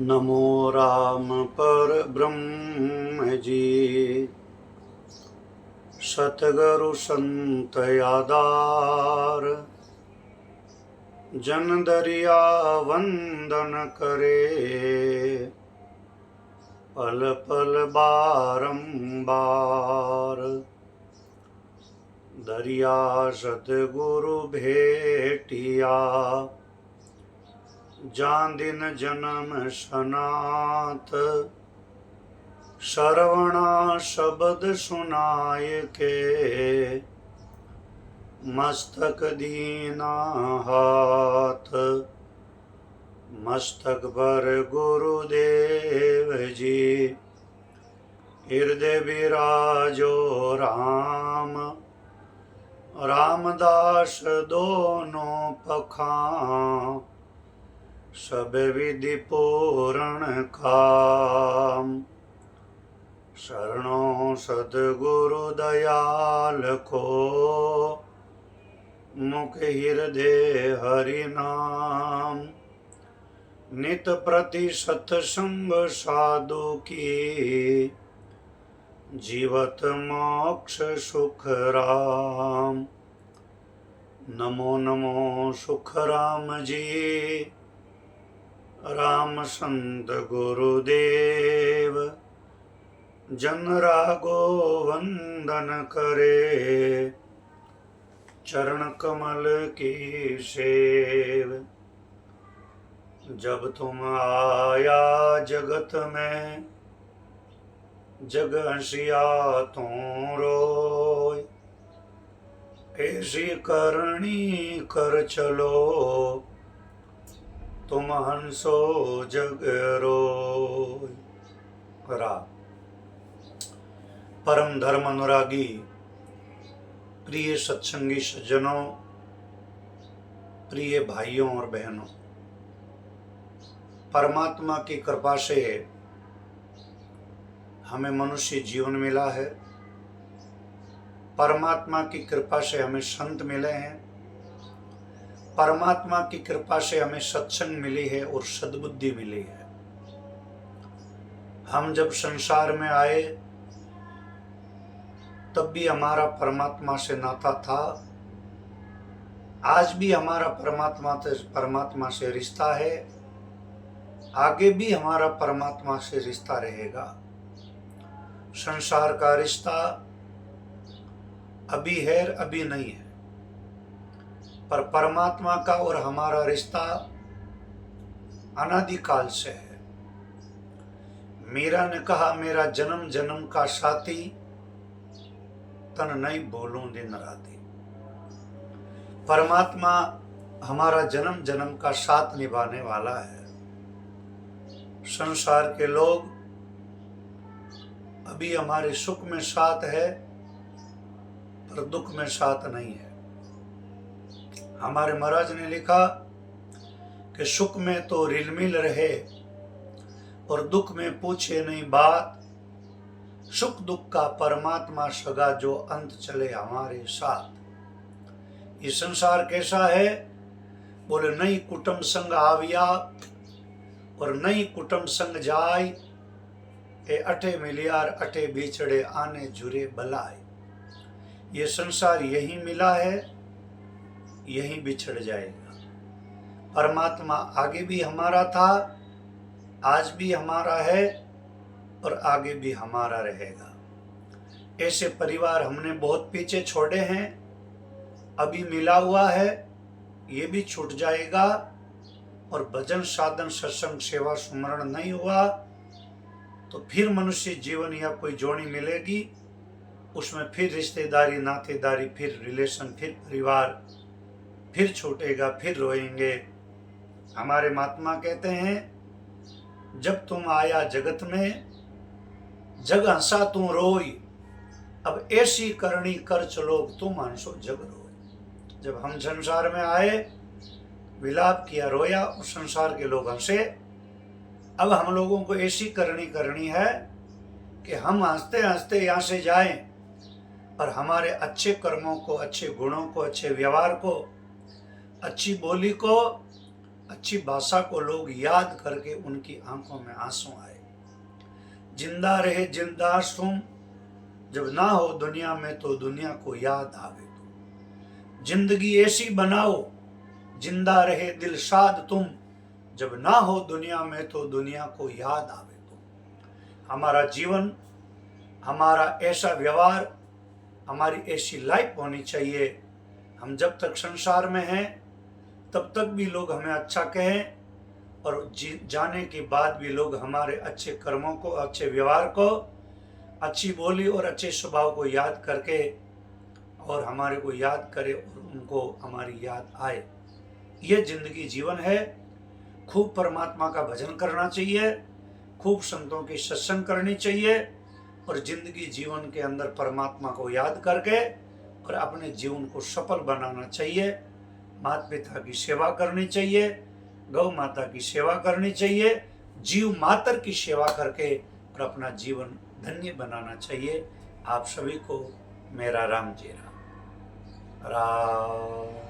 नमो राम पर ब्रह्म जी। सतगुरु संत यादार, जन दरिया वंदन करे। पल पल बारंबार, दरिया सतगुरु भेटिया। जान दिन जन्म सनात, श्रवणा शब्द सुनाय के। मस्तक दीना हाथ, मस्तक पर गुरुदेव जी। हृदय विराजो राम, रामदास दोनों पखां। सब विधि पूर्ण काम, शरणों सद्गुरु दयाल को। मुख हृदय हरि नाम, नित प्रति सत्संग साधु की। जीवत मोक्ष सुख राम। नमो नमो सुख राम जी। राम संत गुरुदेव, जन रागो वंदन करे। चरण कमल की सेव, जब तुम आया जगत में। जग हंसिया तू रोय, ऐसी करनी कर चलो। तुम हंसो जग रोय। परम धर्म अनुरागी प्रिय सत्संगी सज्जनों, प्रिय भाइयों और बहनों, परमात्मा की कृपा से हमें मनुष्य जीवन मिला है। परमात्मा की कृपा से हमें संत मिले हैं। परमात्मा की कृपा से हमें सत्संग मिली है और सद्बुद्धि मिली है। हम जब संसार में आए तब भी हमारा परमात्मा से नाता था। आज भी हमारा परमात्मा से रिश्ता है। आगे भी हमारा परमात्मा से रिश्ता रहेगा। संसार का रिश्ता अभी है, अभी नहीं है, पर परमात्मा का और हमारा रिश्ता अनादिकाल से है। मीरा ने कहा, मेरा जन्म जन्म का साथी, तन नहीं बोलूं दिन राती। परमात्मा हमारा जन्म जन्म का साथ निभाने वाला है। संसार के लोग अभी हमारे सुख में साथ है, पर दुख में साथ नहीं है। हमारे महाराज ने लिखा कि सुख में तो रिलमिल रहे और दुख में पूछे नहीं बात। सुख दुख का परमात्मा सगा, जो अंत चले हमारे साथ। ये संसार कैसा है? बोले, नई कुटुंब संग आविया और नई कुटुंब संग जाय। ए अठे मिलियार अठे बिछड़े, आने जुरे बलाय। ये संसार यही मिला है, यही बिछड़ जाएगा। परमात्मा आगे भी हमारा था, आज भी हमारा है और आगे भी हमारा रहेगा। ऐसे परिवार हमने बहुत पीछे छोड़े हैं। अभी मिला हुआ है, ये भी छूट जाएगा। और भजन साधन सत्संग सेवा सुमरण नहीं हुआ तो फिर मनुष्य जीवन या कोई जोड़ी मिलेगी, उसमें फिर रिश्तेदारी नातेदारी, फिर रिलेशन, फिर परिवार, फिर छूटेगा, फिर रोएंगे। हमारे महात्मा कहते हैं, जब तुम आया जगत में, जग हंसा तू रोई। अब ऐसी करनी कर चलो, तुम हंसो जग रोई। जब हम संसार में आए, विलाप किया, रोया, और संसार के लोग हंसे। अब हम लोगों को ऐसी करनी है कि हम हंसते हंसते यहाँ से जाएं, और हमारे अच्छे कर्मों को, अच्छे गुणों को, अच्छे व्यवहार को, अच्छी बोली को अच्छी भाषा को लोग याद करके उनकी आंखों में आंसू आए। जिंदा रहे जिंदाश तुम, जब ना हो दुनिया में तो दुनिया को याद आवे तुम। जिंदगी ऐसी बनाओ, जिंदा रहे दिलशाद तुम, जब ना हो दुनिया में तो दुनिया को याद आवे तुम। हमारा जीवन, हमारा ऐसा व्यवहार, हमारी ऐसी लाइफ होनी चाहिए, हम जब तक संसार में हैं तब तक भी लोग हमें अच्छा कहें, और जाने के बाद भी लोग हमारे अच्छे कर्मों को, अच्छे व्यवहार को, अच्छी बोली और अच्छे स्वभाव को याद करके और हमारे को याद करे और उनको हमारी याद आए। ये जिंदगी जीवन है। खूब परमात्मा का भजन करना चाहिए, खूब संतों की सत्संग करनी चाहिए, और जिंदगी जीवन के अंदर परमात्मा को याद करके और अपने जीवन को सफल बनाना चाहिए। माता पिता की सेवा करनी चाहिए, गौ माता की सेवा करनी चाहिए, जीव मातर की सेवा करके और अपना जीवन धन्य बनाना चाहिए। आप सभी को मेरा राम जी राम।